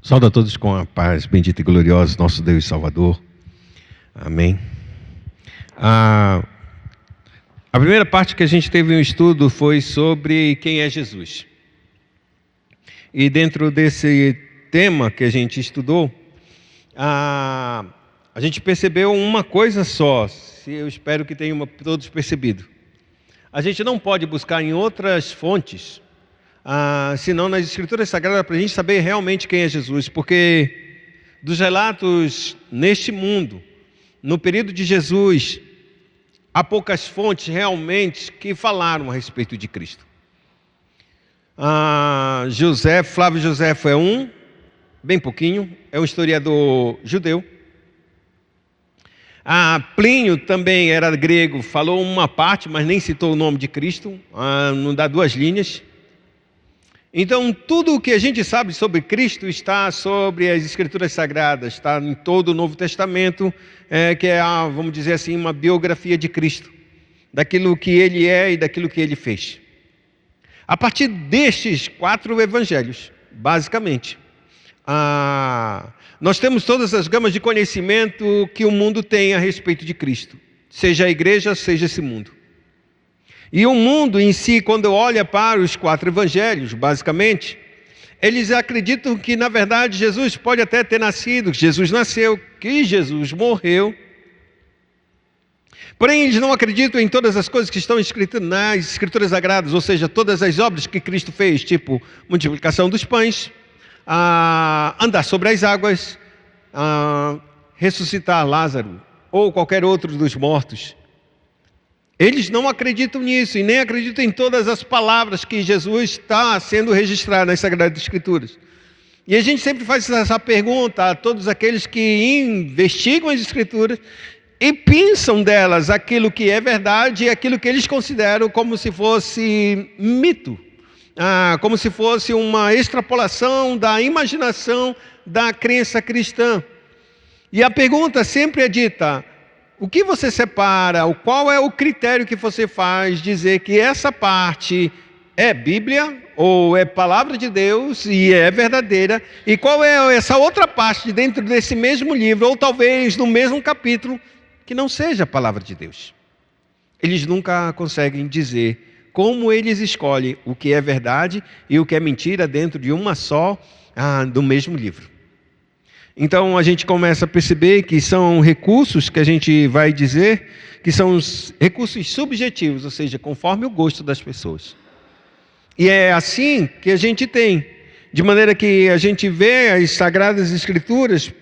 Saúde a todos com a paz, bendita e gloriosa, nosso Deus e Salvador. Amém. A primeira parte que a gente teve um estudo foi sobre quem é Jesus. E dentro desse tema que a gente estudou, a gente percebeu uma coisa só, eu espero que tenham todos percebido. A gente não pode buscar em outras fontes, senão nas Escrituras Sagradas, para a gente saber realmente quem é Jesus, porque dos relatos neste mundo, no período de Jesus, há poucas fontes realmente que falaram a respeito de Cristo. Flávio Josefo é bem pouquinho, é um historiador judeu. Plínio também era grego, falou uma parte, mas nem citou o nome de Cristo, não dá duas linhas. Então, tudo o que a gente sabe sobre Cristo está sobre as Escrituras Sagradas, está em todo o Novo Testamento, que é, vamos dizer assim, uma biografia de Cristo, daquilo que Ele é e daquilo que Ele fez. A partir destes 4 evangelhos, basicamente, nós temos todas as gamas de conhecimento que o mundo tem a respeito de Cristo, seja a igreja, seja esse mundo. E o mundo em si, quando olha para os 4 evangelhos, basicamente, eles acreditam que, na verdade, Jesus pode até ter nascido, que Jesus nasceu, que Jesus morreu. Porém, eles não acreditam em todas as coisas que estão escritas nas Escrituras Sagradas, ou seja, todas as obras que Cristo fez, tipo multiplicação dos pães, andar sobre as águas, ressuscitar Lázaro, ou qualquer outro dos mortos. Eles não acreditam nisso e nem acreditam em todas as palavras que Jesus está sendo registrado nas Sagradas Escrituras. E a gente sempre faz essa pergunta a todos aqueles que investigam as Escrituras e pensam delas aquilo que é verdade e aquilo que eles consideram como se fosse mito, como se fosse uma extrapolação da imaginação da crença cristã. E a pergunta sempre é dita: o que você separa, qual é o critério que você faz dizer que essa parte é Bíblia ou é palavra de Deus e é verdadeira, e qual é essa outra parte dentro desse mesmo livro, ou talvez no mesmo capítulo, que não seja a palavra de Deus? Eles nunca conseguem dizer como eles escolhem o que é verdade e o que é mentira dentro de uma só, do mesmo livro. Então a gente começa a perceber que são recursos que a gente vai dizer que são os recursos subjetivos, ou seja, conforme o gosto das pessoas. E é assim que a gente tem, de maneira que a gente vê as Sagradas Escrituras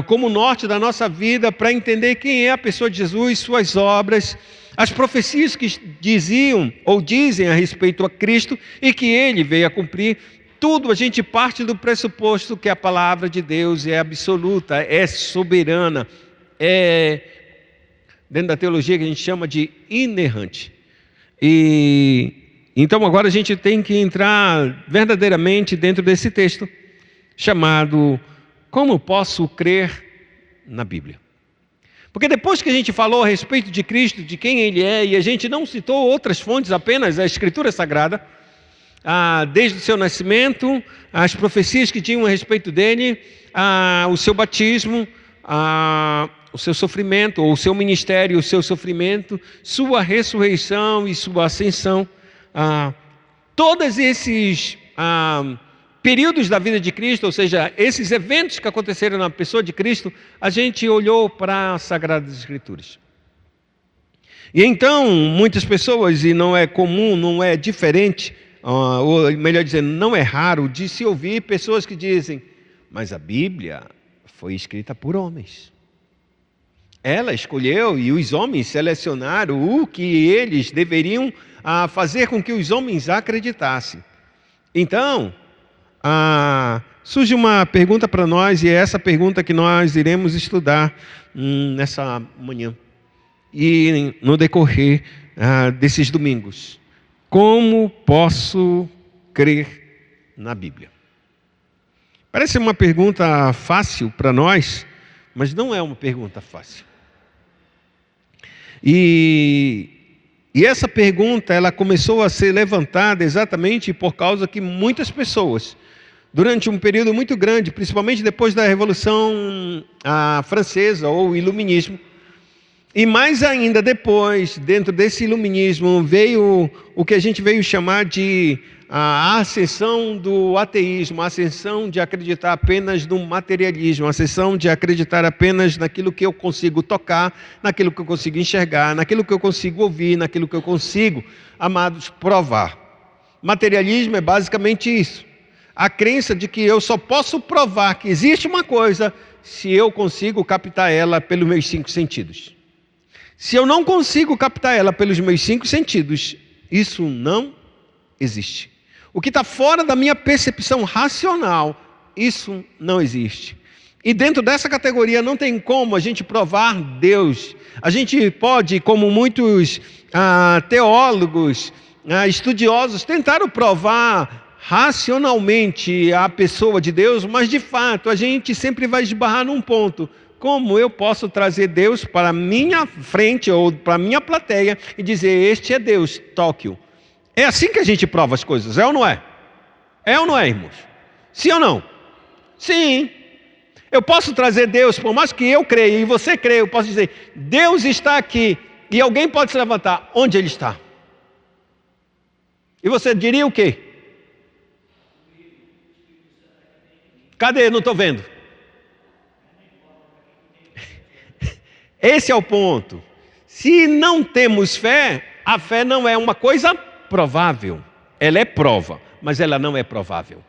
como o norte da nossa vida para entender quem é a pessoa de Jesus, suas obras, as profecias que diziam ou dizem a respeito a Cristo e que Ele veio a cumprir. Tudo a gente parte do pressuposto que a palavra de Deus é absoluta, é soberana, é, dentro da teologia, que a gente chama de inerrante. Então agora a gente tem que entrar verdadeiramente dentro desse texto, chamado Como Posso Crer na Bíblia? Porque depois que a gente falou a respeito de Cristo, de quem Ele é, e a gente não citou outras fontes, apenas a Escritura Sagrada, desde o seu nascimento, as profecias que tinham a respeito dele, o seu batismo, o seu sofrimento, ou o seu ministério, o seu sofrimento, sua ressurreição e sua ascensão, todos esses períodos da vida de Cristo, ou seja, esses eventos que aconteceram na pessoa de Cristo, a gente olhou para as Sagradas Escrituras. E então, muitas pessoas, e não é comum, não é diferente, ou melhor dizendo, não é raro de se ouvir pessoas que dizem: mas a Bíblia foi escrita por homens. Ela escolheu e os homens selecionaram o que eles deveriam fazer com que os homens acreditassem. Então, surge uma pergunta para nós, e é essa pergunta que nós iremos estudar nessa manhã e no decorrer desses domingos. Como posso crer na Bíblia? Parece uma pergunta fácil para nós, mas não é uma pergunta fácil. E essa pergunta ela começou a ser levantada exatamente por causa que muitas pessoas durante um período muito grande, principalmente depois da Revolução Francesa ou Iluminismo. E mais ainda depois, dentro desse iluminismo, veio o que a gente veio chamar de a ascensão do ateísmo, a ascensão de acreditar apenas no materialismo, a ascensão de acreditar apenas naquilo que eu consigo tocar, naquilo que eu consigo enxergar, naquilo que eu consigo ouvir, naquilo que eu consigo, amados, provar. Materialismo é basicamente isso. A crença de que eu só posso provar que existe uma coisa se eu consigo captar ela pelos meus 5 sentidos. Se eu não consigo captar ela pelos meus 5 sentidos, isso não existe. O que está fora da minha percepção racional, isso não existe. E dentro dessa categoria não tem como a gente provar Deus. A gente pode, como muitos teólogos, estudiosos, tentaram provar racionalmente a pessoa de Deus, mas de fato a gente sempre vai esbarrar num ponto. Como eu posso trazer Deus para a minha frente ou para a minha plateia e dizer, este é Deus, Tóquio? É assim que a gente prova as coisas, é ou não é? É ou não é, irmãos? Sim ou não? Sim. Eu posso trazer Deus, por mais que eu creia e você creia, eu posso dizer, Deus está aqui, e alguém pode se levantar, onde Ele está? E você diria o quê? Cadê? Não estou vendo. Esse é o ponto. Se não temos fé, a fé não é uma coisa provável. Ela é prova, mas ela não é provável.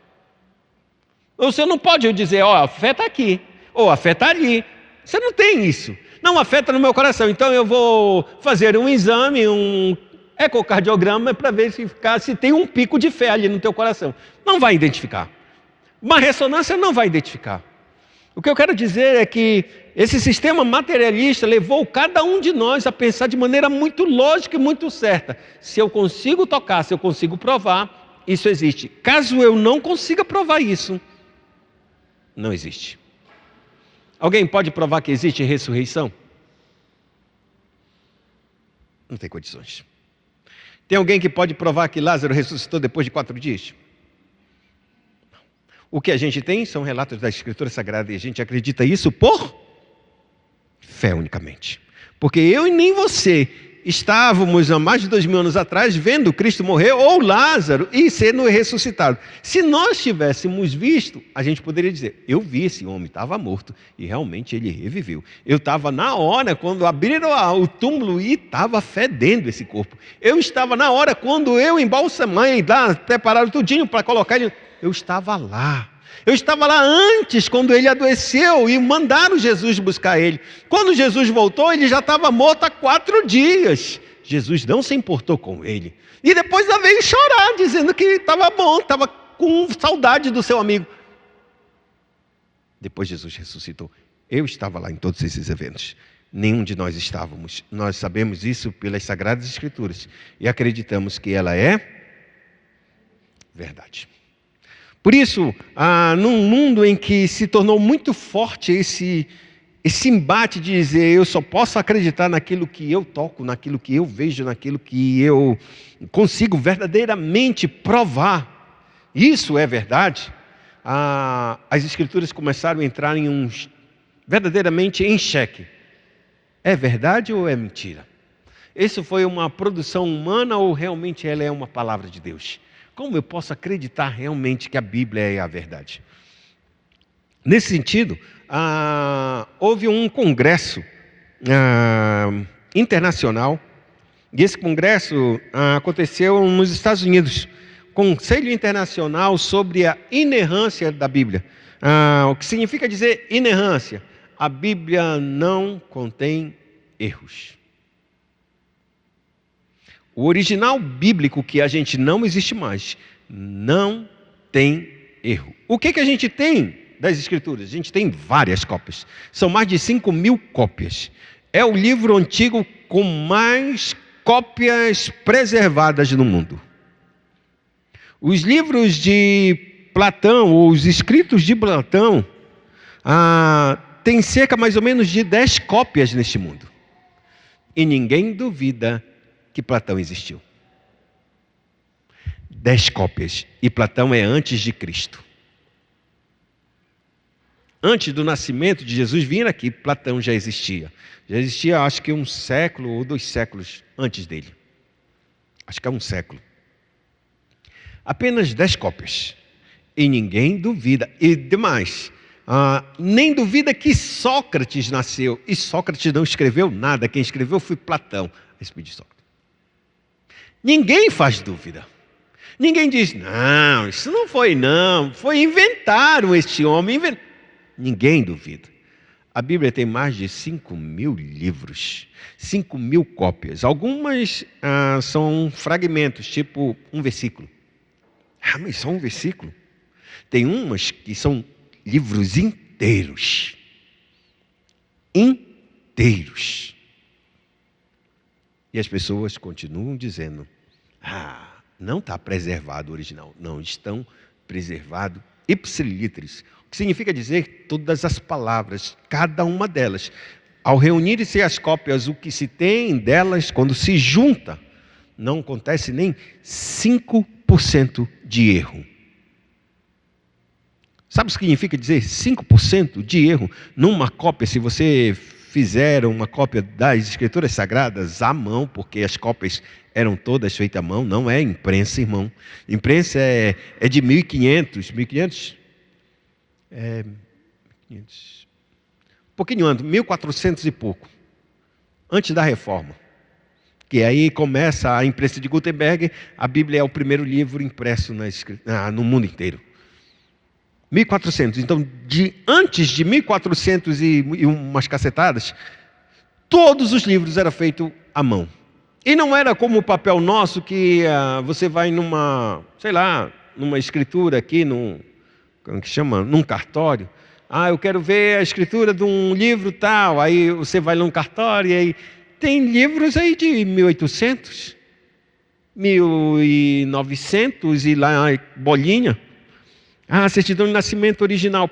Você não pode dizer, a fé está aqui, ou a fé está ali. Você não tem isso. Não, a fé está no meu coração, então eu vou fazer um exame, um ecocardiograma, para ver se tem um pico de fé ali no teu coração. Não vai identificar. Uma ressonância não vai identificar. O que eu quero dizer é que esse sistema materialista levou cada um de nós a pensar de maneira muito lógica e muito certa. Se eu consigo tocar, se eu consigo provar, isso existe. Caso eu não consiga provar isso, não existe. Alguém pode provar que existe ressurreição? Não tem condições. Tem alguém que pode provar que Lázaro ressuscitou depois de 4 dias? O que a gente tem são relatos da Escritura Sagrada e a gente acredita isso por fé unicamente. Porque eu e nem você estávamos há mais de 2000 anos atrás vendo Cristo morrer ou Lázaro e sendo ressuscitado. Se nós tivéssemos visto, a gente poderia dizer, eu vi esse homem, estava morto e realmente ele reviveu. Eu estava na hora quando abriram o túmulo e estava fedendo esse corpo. Eu estava na hora quando eu embalsamei, prepararam tudinho para colocar ele. Eu estava lá. Eu estava lá antes, quando ele adoeceu e mandaram Jesus buscar ele. Quando Jesus voltou, ele já estava morto há 4 dias. Jesus não se importou com ele. E depois ainda veio chorar, dizendo que estava bom, estava com saudade do seu amigo. Depois Jesus ressuscitou. Eu estava lá em todos esses eventos. Nenhum de nós estávamos. Nós sabemos isso pelas Sagradas Escrituras. E acreditamos que ela é verdade. Por isso, num mundo em que se tornou muito forte esse embate de dizer eu só posso acreditar naquilo que eu toco, naquilo que eu vejo, naquilo que eu consigo verdadeiramente provar, isso é verdade, as Escrituras começaram a entrar verdadeiramente em xeque. É verdade ou é mentira? Isso foi uma produção humana ou realmente ela é uma palavra de Deus? Como eu posso acreditar realmente que a Bíblia é a verdade? Nesse sentido, houve um congresso internacional, e esse congresso aconteceu nos Estados Unidos, Conselho Internacional sobre a Inerrância da Bíblia. O que significa dizer inerrância? A Bíblia não contém erros. O original bíblico, que a gente não existe mais, não tem erro. O que a gente tem das Escrituras? A gente tem várias cópias. São mais de 5.000 cópias. É o livro antigo com mais cópias preservadas no mundo. Os livros de Platão, ou os escritos de Platão, tem cerca mais ou menos de 10 cópias neste mundo. E ninguém duvida que Platão existiu. 10 cópias. E Platão é antes de Cristo. Antes do nascimento de Jesus vir aqui, Platão já existia. Já existia, acho que 1 século ou 2 séculos antes dele. Acho que é 1 século. Apenas 10 cópias. E ninguém duvida. E demais, nem duvida que Sócrates nasceu. E Sócrates não escreveu nada. Quem escreveu foi Platão a respeito de Sócrates. Ninguém faz dúvida. Ninguém diz, não, isso não foi não. Foi inventaram este homem. Ninguém duvida. A Bíblia tem mais de 5.000 livros, 5.000 cópias. Algumas são fragmentos, tipo um versículo. Mas só um versículo? Tem umas que são livros inteiros. Inteiros. E as pessoas continuam dizendo, não está preservado o original. Não, estão preservados ipsiliteris. O que significa dizer todas as palavras, cada uma delas. Ao reunirem-se as cópias, o que se tem delas, quando se junta, não acontece nem 5% de erro. Sabe o que significa dizer 5% de erro numa cópia? Se você fizer uma cópia das Escrituras Sagradas à mão, porque as cópias eram todas feitas à mão, não é imprensa, irmão. Imprensa é de 1500, 1500? Um pouquinho antes, 1400 e pouco, antes da reforma, que aí começa a imprensa de Gutenberg. A Bíblia é o primeiro livro impresso no mundo inteiro. 1400, então antes de 1400 e umas cacetadas, todos os livros eram feitos à mão. E não era como o papel nosso, que você vai numa escritura aqui, como que chama? Num cartório. Eu quero ver a escritura de um livro tal. Aí você vai num cartório e aí tem livros aí de 1800, 1900 e lá bolinha. Certidão de nascimento original.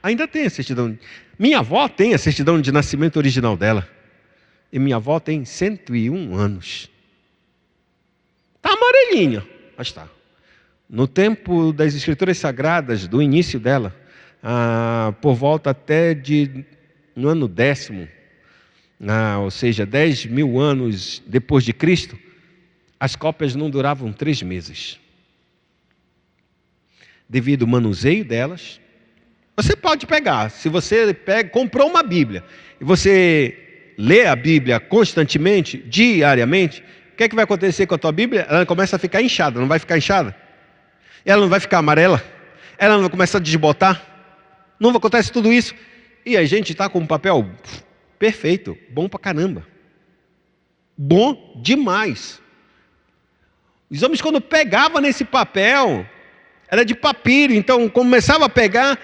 Ainda tem a certidão. Minha avó tem a certidão de nascimento original dela. E minha avó tem 101 anos. Está amarelinha, mas está. No tempo das Escrituras Sagradas, do início dela, por volta até no ano 10º, ou seja, 10.000 anos depois de Cristo, as cópias não duravam 3 meses. Devido ao manuseio delas, você pode pegar. Se você comprou uma Bíblia e você lê a Bíblia constantemente, diariamente, o que é que vai acontecer com a tua Bíblia? Ela começa a ficar inchada, não vai ficar inchada? Ela não vai ficar amarela? Ela não vai começar a desbotar? Não acontece tudo isso? E a gente está com um papel perfeito, bom pra caramba. Bom demais. Os homens, quando pegavam nesse papel, era de papiro, então começava a pegar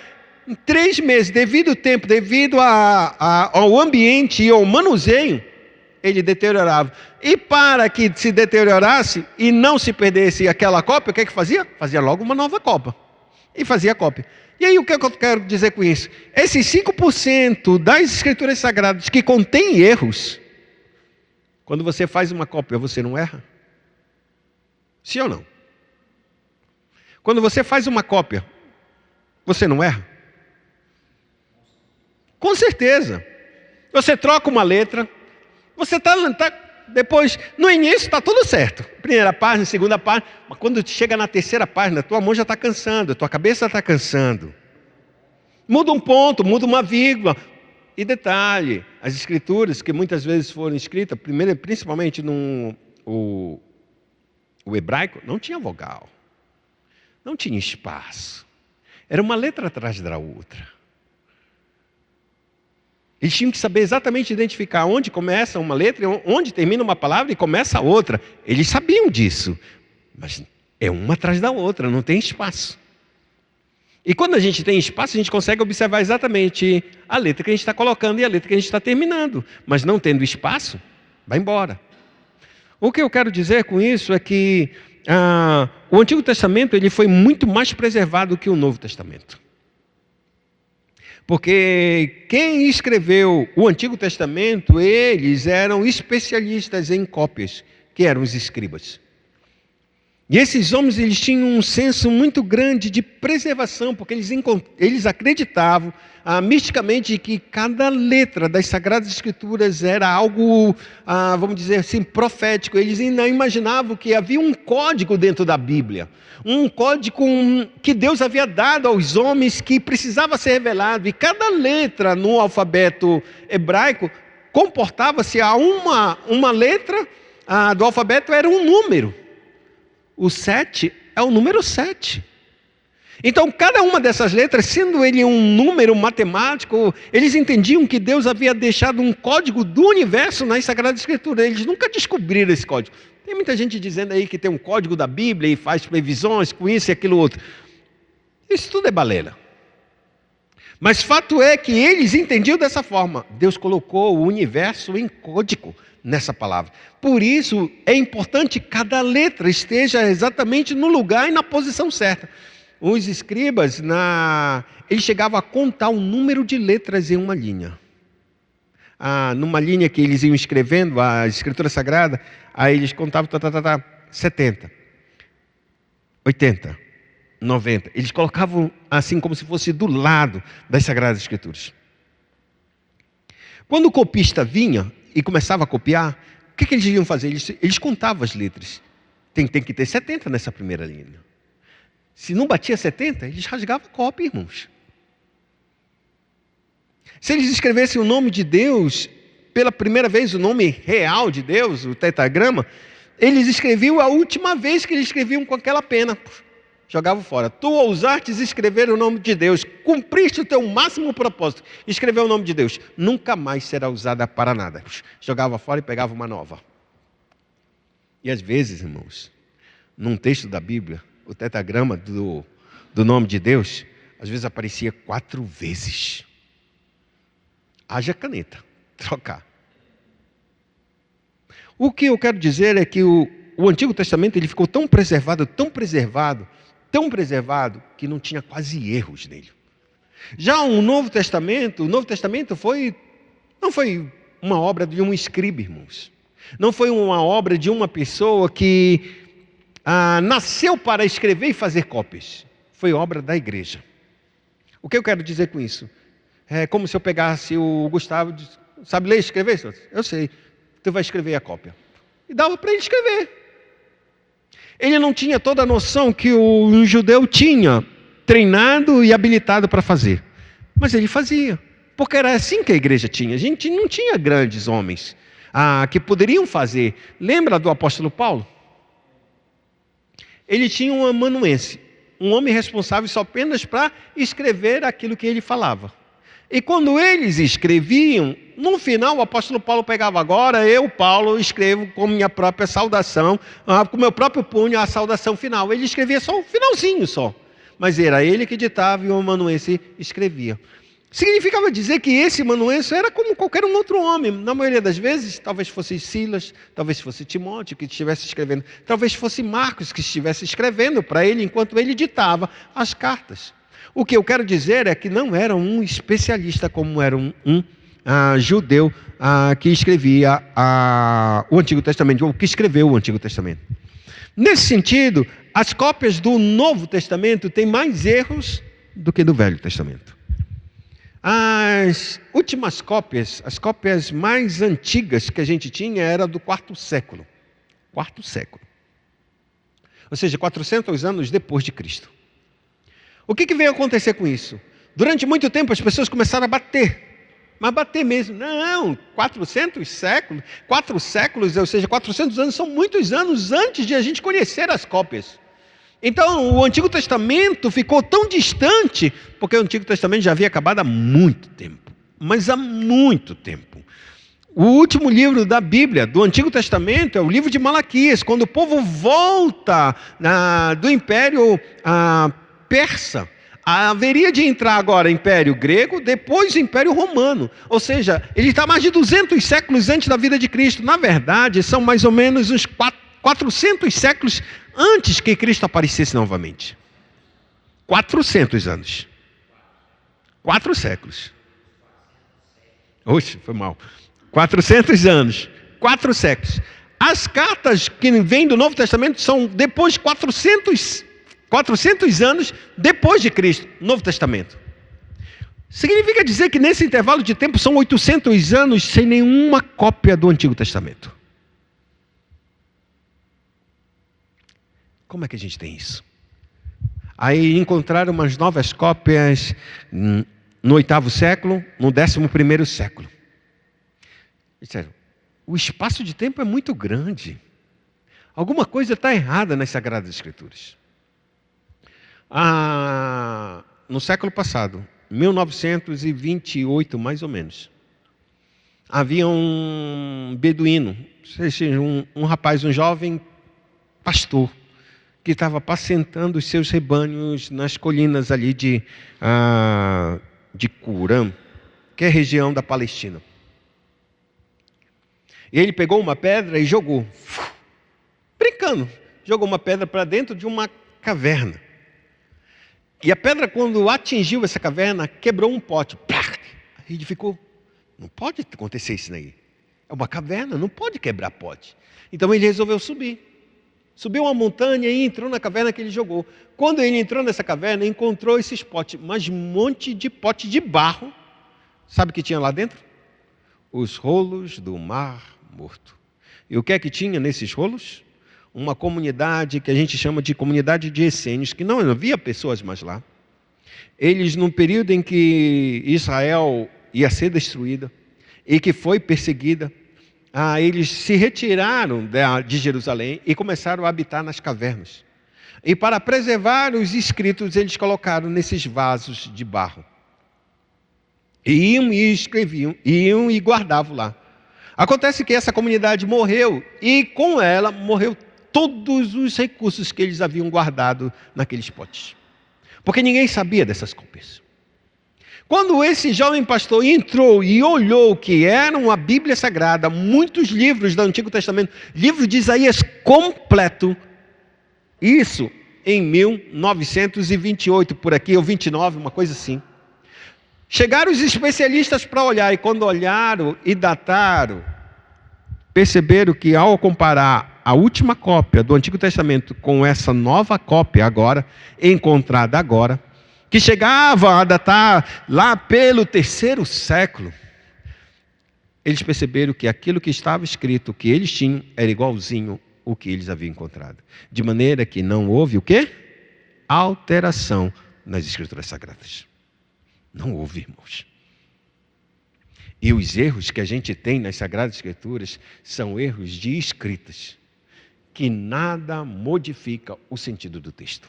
em 3 meses, devido ao tempo, devido ao ambiente e ao manuseio, ele deteriorava. E para que se deteriorasse e não se perdesse aquela cópia, o que é que fazia? Fazia logo uma nova cópia. E fazia cópia. E aí o que eu quero dizer com isso? Esses 5% das Escrituras Sagradas que contém erros, quando você faz uma cópia, você não erra? Sim ou não? Quando você faz uma cópia, você não erra? Com certeza. Você troca uma letra, você está depois, no início está tudo certo. Primeira página, segunda página, mas quando chega na terceira página, tua mão já está cansando, tua cabeça está cansando. Muda um ponto, muda uma vírgula. E detalhe, as escrituras que muitas vezes foram escritas, principalmente o hebraico, não tinha vogal. Não tinha espaço. Era uma letra atrás da outra. Eles tinham que saber exatamente identificar onde começa uma letra, onde termina uma palavra e começa a outra. Eles sabiam disso. Mas é uma atrás da outra, não tem espaço. E quando a gente tem espaço, a gente consegue observar exatamente a letra que a gente está colocando e a letra que a gente está terminando. Mas não tendo espaço, vai embora. O que eu quero dizer com isso é que o Antigo Testamento ele foi muito mais preservado que o Novo Testamento. Porque quem escreveu o Antigo Testamento, eles eram especialistas em cópias, que eram os escribas. E esses homens, eles tinham um senso muito grande de preservação, porque eles acreditavam misticamente que cada letra das Sagradas Escrituras era algo, vamos dizer assim, profético. Eles ainda imaginavam que havia um código dentro da Bíblia, um código que Deus havia dado aos homens que precisava ser revelado. E cada letra no alfabeto hebraico comportava-se a uma letra do alfabeto era um número. O 7 é o número 7. Então, cada uma dessas letras, sendo ele um número matemático, eles entendiam que Deus havia deixado um código do universo nas Sagradas Escrituras. Eles nunca descobriram esse código. Tem muita gente dizendo aí que tem um código da Bíblia e faz previsões com isso e aquilo outro. Isso tudo é balela. Mas fato é que eles entendiam dessa forma. Deus colocou o universo em código nessa palavra. Por isso é importante que cada letra esteja exatamente no lugar e na posição certa. Os escribas, eles chegavam a contar o número de letras em uma linha. Numa linha que eles iam escrevendo, a Escritura Sagrada, aí eles contavam 70, 80, 90. Eles colocavam assim como se fosse do lado das Sagradas Escrituras. Quando o copista vinha e começava a copiar, o que eles iam fazer? Eles contavam as letras. Tem que ter 70 nessa primeira linha. Se não batia 70, eles rasgavam a cópia, irmãos. Se eles escrevessem o nome de Deus, pela primeira vez o nome real de Deus, o tetragrama, eles escreviam a última vez que eles escreviam com aquela pena. Jogavam fora. Tu ousaste escrever o nome de Deus, cumpriste o teu máximo propósito, escrever o nome de Deus, nunca mais será usada para nada. Jogava fora e pegava uma nova. E às vezes, irmãos, num texto da Bíblia, o tetragrama do nome de Deus, às vezes aparecia 4 vezes. Haja caneta, trocar. O que eu quero dizer é que o Antigo Testamento ele ficou tão preservado, que não tinha quase erros nele. Já o Novo Testamento não foi uma obra de um escriba, irmãos. Não foi uma obra de uma pessoa que nasceu para escrever e fazer cópias. Foi obra da igreja. O que eu quero dizer com isso? É como se eu pegasse o Gustavo, sabe ler e escrever? Eu sei, tu vai escrever a cópia. E dava para ele escrever. Ele não tinha toda a noção que um judeu tinha, treinado e habilitado para fazer. Mas ele fazia, porque era assim que a igreja tinha. A gente não tinha grandes homens que poderiam fazer. Lembra do apóstolo Paulo? Ele tinha um amanuense, um homem responsável só apenas para escrever aquilo que ele falava. E quando eles escreviam, no final o apóstolo Paulo pegava agora, eu, Paulo, escrevo com minha própria saudação, com meu próprio punho a saudação final. Ele escrevia só o finalzinho só. Mas era ele que ditava e o amanuense escrevia. Significava dizer que esse amanuense era como qualquer um outro homem. Na maioria das vezes, talvez fosse Silas, talvez fosse Timóteo que estivesse escrevendo, talvez fosse Marcos que estivesse escrevendo para ele enquanto ele ditava as cartas. O que eu quero dizer é que não era um especialista como era um judeu que escrevia o Antigo Testamento, ou que escreveu o Antigo Testamento. Nesse sentido, as cópias do Novo Testamento têm mais erros do que do Velho Testamento. As últimas cópias, as cópias mais antigas que a gente tinha era do quarto século. Quarto século. Ou seja, 400 anos depois de Cristo. O que veio acontecer com isso? Durante muito tempo as pessoas começaram a bater. Mas bater mesmo. Não, 400 séculos. 4 séculos, ou seja, 400 anos são muitos anos antes de a gente conhecer as cópias. Então o Antigo Testamento ficou tão distante, porque o Antigo Testamento já havia acabado há muito tempo. Mas há muito tempo. O último livro da Bíblia, do Antigo Testamento, é o livro de Malaquias, quando o povo volta do Império Persa. Haveria de entrar agora Império Grego, depois o Império Romano. Ou seja, ele está mais de 200 séculos antes da vida de Cristo. Na verdade, são mais ou menos uns 400 séculos antes que Cristo aparecesse novamente. 400 anos. 4 séculos. Oxe, foi mal. 400 anos. 4 séculos. As cartas que vêm do Novo Testamento são depois de 400 anos depois de Cristo, Novo Testamento. Significa dizer que nesse intervalo de tempo são 800 anos sem nenhuma cópia do Antigo Testamento. Como é que a gente tem isso? Aí encontraram umas novas cópias no 8º século, no 11º século. Disseram, o espaço de tempo é muito grande. Alguma coisa está errada nas Sagradas Escrituras. No século passado, 1928 mais ou menos, havia um beduíno, um rapaz, um jovem pastor, que estava apacentando os seus rebanhos nas colinas ali de Qumran, que é a região da Palestina. E ele pegou uma pedra e jogou, brincando, jogou uma pedra para dentro de uma caverna. E a pedra, quando atingiu essa caverna, quebrou um pote. Aí ele ficou, não pode acontecer isso daí. É uma caverna, não pode quebrar pote. Então ele resolveu subir. Subiu uma montanha e entrou na caverna que ele jogou. Quando ele entrou nessa caverna, encontrou esses potes, mas um monte de pote de barro. Sabe o que tinha lá dentro? Os rolos do Mar Morto. E o que é que tinha nesses rolos? Uma comunidade que a gente chama de comunidade de essênios, que não havia pessoas mais lá. Eles, no período em que Israel ia ser destruída e que foi perseguida, eles se retiraram de Jerusalém e começaram a habitar nas cavernas. E para preservar os escritos, eles colocaram nesses vasos de barro. E iam e escreviam, iam e guardavam lá. Acontece que essa comunidade morreu e com ela morreu todos os recursos que eles haviam guardado naqueles potes. Porque ninguém sabia dessas cópias. Quando esse jovem pastor entrou e olhou que era uma Bíblia Sagrada, muitos livros do Antigo Testamento, livro de Isaías completo, isso em 1928, por aqui, ou 29, uma coisa assim. Chegaram os especialistas para olhar, e quando olharam e dataram, perceberam que ao comparar a última cópia do Antigo Testamento com essa nova cópia agora, encontrada agora, que chegava a datar lá pelo 3º século, eles perceberam que aquilo que estava escrito, que eles tinham, era igualzinho o que eles haviam encontrado. De maneira que não houve o quê? Alteração nas Escrituras Sagradas. Não houve, irmãos. E os erros que a gente tem nas Sagradas Escrituras são erros de escritas, que nada modifica o sentido do texto.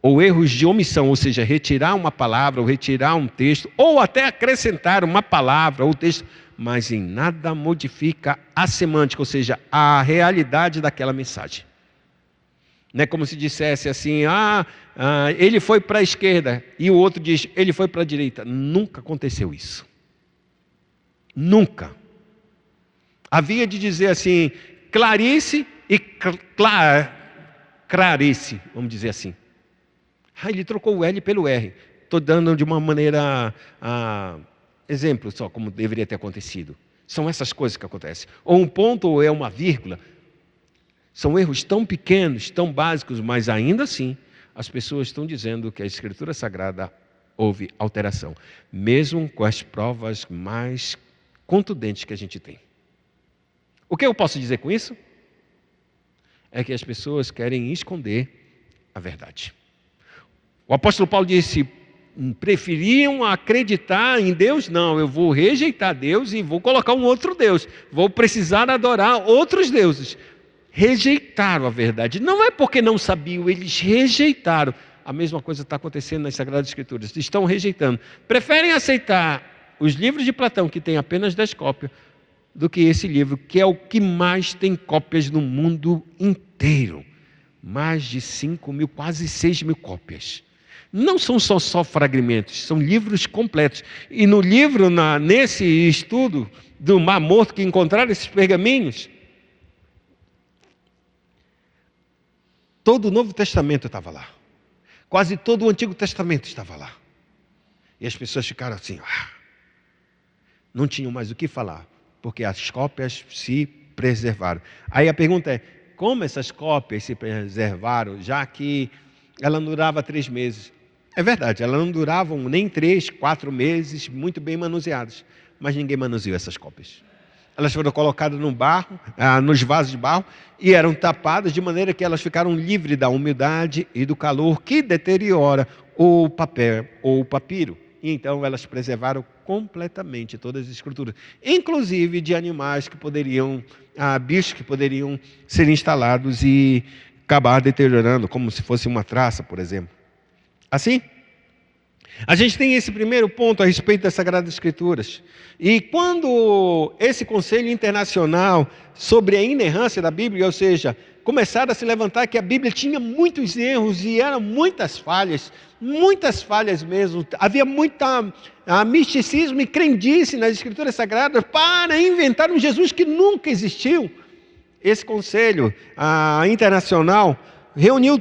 Ou erros de omissão, ou seja, retirar uma palavra, ou retirar um texto, ou até acrescentar uma palavra ou texto, mas em nada modifica a semântica, ou seja, a realidade daquela mensagem. Não é como se dissesse assim, ele foi para a esquerda, e o outro diz, ele foi para a direita. Nunca aconteceu isso. Nunca. Havia de dizer assim, Clarice e Clarice, vamos dizer assim. Ele trocou o L pelo R. Estou dando de uma maneira, exemplo só, como deveria ter acontecido. São essas coisas que acontecem. Ou um ponto ou é uma vírgula. São erros tão pequenos, tão básicos, mas ainda assim, as pessoas estão dizendo que a Escritura Sagrada houve alteração. Mesmo com as provas mais contundentes que a gente tem. O que eu posso dizer com isso? É que as pessoas querem esconder a verdade. O apóstolo Paulo disse, preferiam acreditar em Deus? Não, eu vou rejeitar Deus e vou colocar um outro Deus. Vou precisar adorar outros deuses. Rejeitaram a verdade. Não é porque não sabiam, eles rejeitaram. A mesma coisa está acontecendo nas Sagradas Escrituras. Estão rejeitando. Preferem aceitar os livros de Platão, que tem apenas 10 cópias, do que esse livro, que é o que mais tem cópias no mundo inteiro. Mais de 5.000, quase 6.000 cópias. Não são só fragmentos, são livros completos. E no livro, nesse estudo do Mar Morto, que encontraram esses pergaminhos, todo o Novo Testamento estava lá. Quase todo o Antigo Testamento estava lá. E as pessoas ficaram assim, não tinham mais o que falar, porque as cópias se preservaram. Aí a pergunta é, como essas cópias se preservaram, já que ela não durava 3 meses? É verdade, elas não duravam nem 3, 4 meses, muito bem manuseadas, mas ninguém manuseou essas cópias. Elas foram colocadas no barro, nos vasos de barro, e eram tapadas de maneira que elas ficaram livres da umidade e do calor que deteriora o papel ou o papiro. E então elas preservaram completamente todas as escrituras, inclusive de animais que poderiam, bichos que poderiam ser instalados e acabar deteriorando, como se fosse uma traça, por exemplo. Assim, a gente tem esse primeiro ponto a respeito das Sagradas Escrituras. E quando esse Conselho Internacional sobre a inerrância da Bíblia, ou seja, começaram a se levantar que a Bíblia tinha muitos erros e eram muitas falhas mesmo. Havia muita misticismo e crendice nas Escrituras Sagradas para inventar um Jesus que nunca existiu. Esse Conselho Internacional reuniu,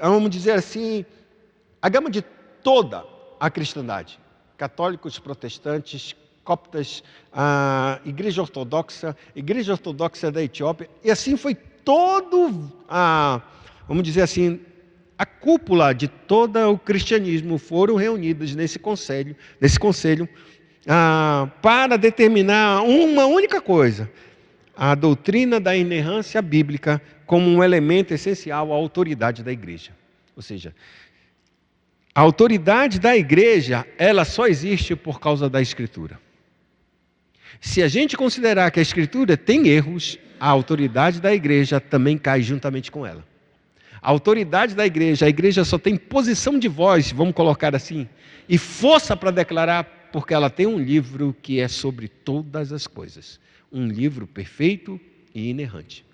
vamos dizer assim, a gama de toda a cristandade, católicos, protestantes, coptas, a Igreja Ortodoxa da Etiópia, e assim foi vamos dizer assim, a cúpula de todo o cristianismo foram reunidas nesse conselho para determinar uma única coisa: a doutrina da inerrância bíblica como um elemento essencial à autoridade da igreja. Ou seja, a autoridade da igreja, ela só existe por causa da Escritura. Se a gente considerar que a Escritura tem erros, a autoridade da igreja também cai juntamente com ela. A autoridade da igreja, a igreja só tem posição de voz, vamos colocar assim, e força para declarar, porque ela tem um livro que é sobre todas as coisas. Um livro perfeito e inerrante.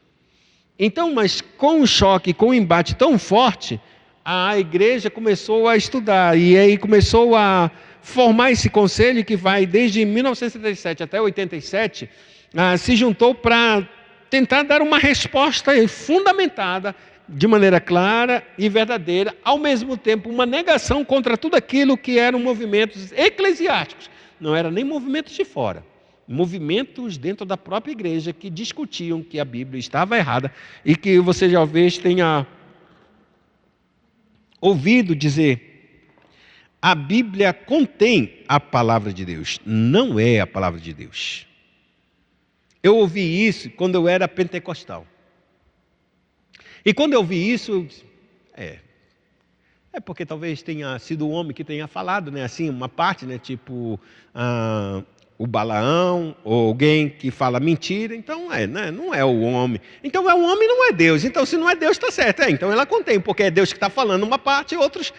Então, mas com um choque, com um embate tão forte, a igreja começou a estudar e aí começou a formar esse conselho que vai desde 1977 até 87, se juntou para tentar dar uma resposta fundamentada, de maneira clara e verdadeira, ao mesmo tempo uma negação contra tudo aquilo que eram movimentos eclesiásticos, não eram nem movimentos de fora, movimentos dentro da própria igreja que discutiam que a Bíblia estava errada e que você talvez tenha ouvido dizer: a Bíblia contém a palavra de Deus, não é a palavra de Deus. Eu ouvi isso quando eu era pentecostal. E quando eu ouvi isso, é porque talvez tenha sido o homem que tenha falado, né? Assim, uma parte, né? Tipo, o Balaão, ou alguém que fala mentira, então né? Não é o homem. Então o homem não é Deus. Então se não é Deus, está certo. Então ela contém, porque é Deus que está falando uma parte e outras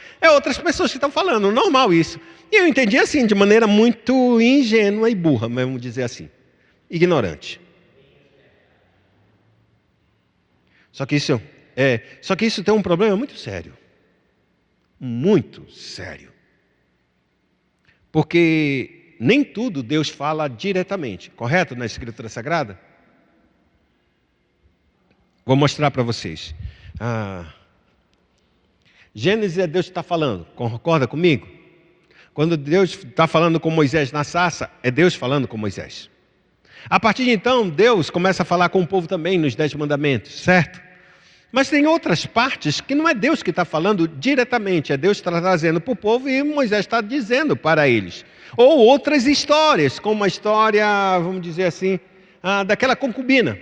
pessoas que estão falando. Normal isso. E eu entendi assim, de maneira muito ingênua e burra, vamos dizer assim. Ignorante. Só que isso tem um problema muito sério. Muito sério. Porque nem tudo Deus fala diretamente, correto? Na Escritura Sagrada? Vou mostrar para vocês. Gênesis é Deus que está falando, concorda comigo? Quando Deus está falando com Moisés na sarça, é Deus falando com Moisés. A partir de então, Deus começa a falar com o povo também nos 10 mandamentos, certo? Mas tem outras partes que não é Deus que está falando diretamente, é Deus que está trazendo para o povo e Moisés está dizendo para eles. Ou outras histórias, como a história, vamos dizer assim, daquela concubina.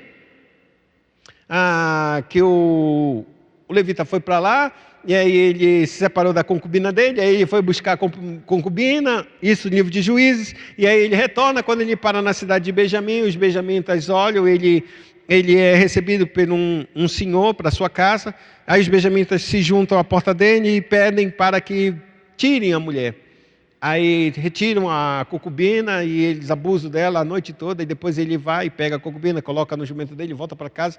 Que o levita foi para lá, e aí ele se separou da concubina dele, aí ele foi buscar a concubina, isso no livro de Juízes, e aí ele retorna, quando ele para na cidade de Benjamim, os benjamitas olham, ele é recebido por um senhor para sua casa, aí os benjamitas se juntam à porta dele e pedem para que tirem a mulher. Aí retiram a concubina e eles abusam dela a noite toda, e depois ele vai e pega a concubina, coloca no jumento dele, volta para casa,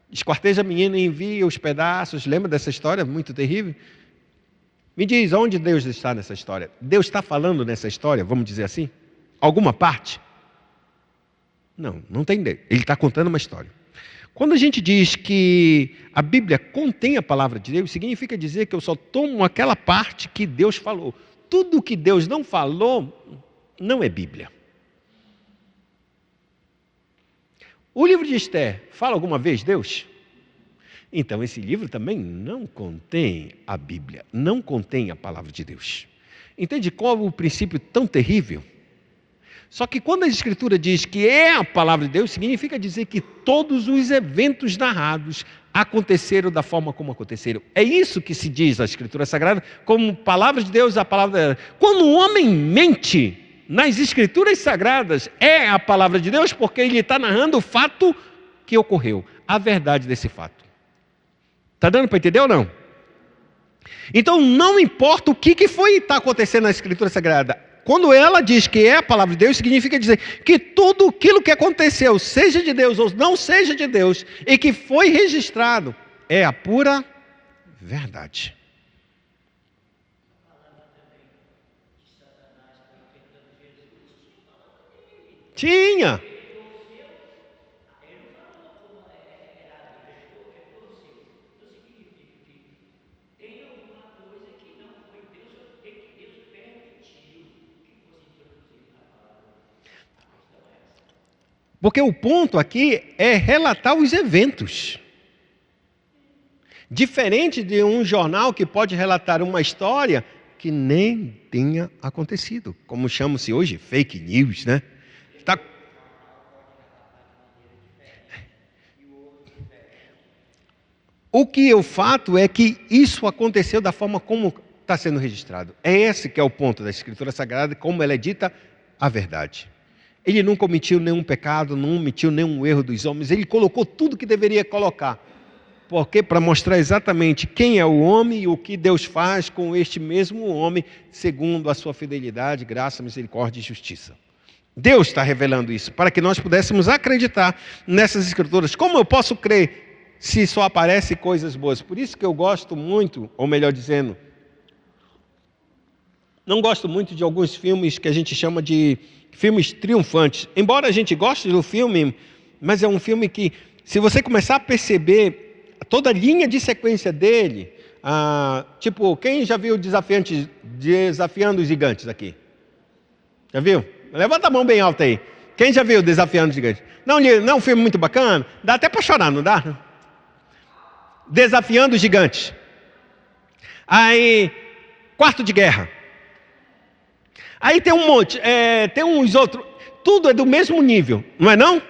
esquarteja a menina e envia os pedaços. Lembra dessa história muito terrível? Me diz, onde Deus está nessa história? Deus está falando nessa história, vamos dizer assim? Alguma parte? Não tem Deus. Ele está contando uma história. Quando a gente diz que a Bíblia contém a palavra de Deus, significa dizer que eu só tomo aquela parte que Deus falou. Tudo que Deus não falou, não é Bíblia. O livro de Esther fala alguma vez Deus? Então esse livro também não contém a Bíblia, não contém a palavra de Deus. Entende qual é o princípio tão terrível? Só que quando a Escritura diz que é a palavra de Deus, significa dizer que todos os eventos narrados aconteceram da forma como aconteceram. É isso que se diz na Escritura Sagrada, como palavra de Deus, a palavra... Quando o homem mente nas Escrituras Sagradas, é a palavra de Deus, porque ele está narrando o fato que ocorreu, a verdade desse fato. Está dando para entender ou não? Então não importa o que está acontecendo na Escritura Sagrada, quando ela diz que é a palavra de Deus, significa dizer que tudo aquilo que aconteceu, seja de Deus ou não seja de Deus, e que foi registrado, é a pura verdade. Tinha. Porque o ponto aqui é relatar os eventos. Diferente de um jornal que pode relatar uma história que nem tenha acontecido. Como chama-se hoje, fake news, né? Tá... O que eu fato é que isso aconteceu da forma como está sendo registrado. É esse que é o ponto da Escritura Sagrada, como ela é dita, a verdade. Ele não cometeu nenhum pecado, não cometeu nenhum erro dos homens, ele colocou tudo que deveria colocar. Porque para mostrar exatamente quem é o homem e o que Deus faz com este mesmo homem, segundo a sua fidelidade, graça, misericórdia e justiça. Deus está revelando isso, para que nós pudéssemos acreditar nessas Escrituras. Como eu posso crer se só aparecem coisas boas? Por isso que eu gosto muito, ou melhor dizendo, não gosto muito de alguns filmes que a gente chama de filmes triunfantes. Embora a gente goste do filme, mas é um filme que, se você começar a perceber toda a linha de sequência dele, tipo, quem já viu Desafiando os Gigantes aqui? Já viu? Levanta a mão bem alta aí. Quem já viu Desafiando os Gigantes? Não é um filme muito bacana? Dá até para chorar, não dá? Desafiando os Gigantes. Aí, Quarto de Guerra. Aí tem um monte, tem uns outros, tudo é do mesmo nível, não é não?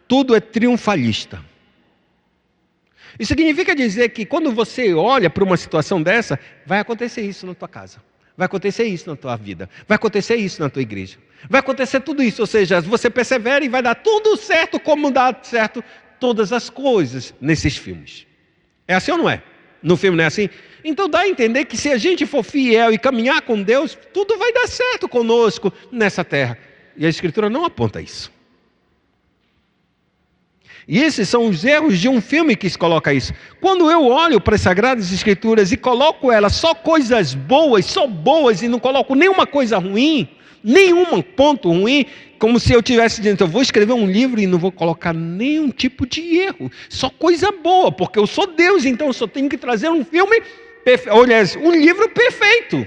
Tudo é triunfalista. Isso significa dizer que quando você olha para uma situação dessa, vai acontecer isso na tua casa, vai acontecer isso na tua vida, vai acontecer isso na tua igreja, vai acontecer tudo isso, ou seja, você persevera e vai dar tudo certo como dá certo todas as coisas nesses filmes. É assim ou não é? No filme não é assim? Então dá a entender que se a gente for fiel e caminhar com Deus, tudo vai dar certo conosco nessa terra. E a Escritura não aponta isso. E esses são os erros de um filme que se coloca isso. Quando eu olho para as Sagradas Escrituras e coloco elas só coisas boas e não coloco nenhuma coisa ruim, nenhum ponto ruim, como se eu estivesse dizendo, eu vou escrever um livro e não vou colocar nenhum tipo de erro, só coisa boa, porque eu sou Deus, então eu só tenho que trazer um filme perfeito, aliás, um livro perfeito.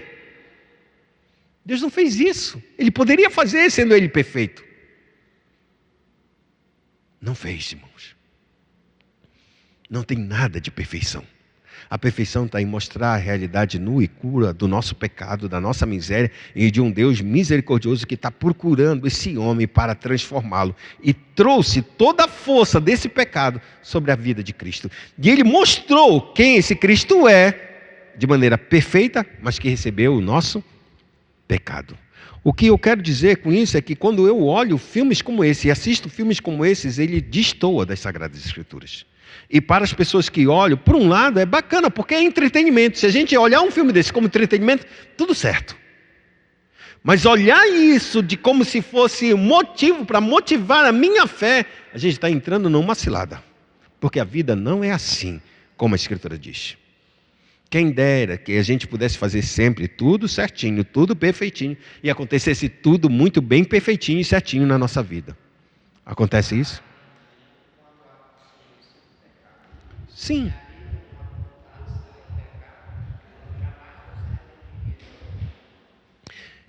Deus não fez isso. Ele poderia fazer sendo ele perfeito. Não fez, irmãos. Não tem nada de perfeição. A perfeição está em mostrar a realidade nua e crua do nosso pecado, da nossa miséria e de um Deus misericordioso que está procurando esse homem para transformá-lo. E trouxe toda a força desse pecado sobre a vida de Cristo. E ele mostrou quem esse Cristo é, de maneira perfeita, mas que recebeu o nosso pecado. O que eu quero dizer com isso é que quando eu olho filmes como esse e assisto filmes como esses, ele destoa das Sagradas Escrituras. E para as pessoas que olham, por um lado é bacana, porque é entretenimento. Se a gente olhar um filme desse como entretenimento, tudo certo. Mas olhar isso de como se fosse motivo para motivar a minha fé, a gente está entrando numa cilada. Porque a vida não é assim, como a Escritura diz. Quem dera que a gente pudesse fazer sempre tudo certinho, tudo perfeitinho, e acontecesse tudo muito bem perfeitinho e certinho na nossa vida. Acontece isso? Sim.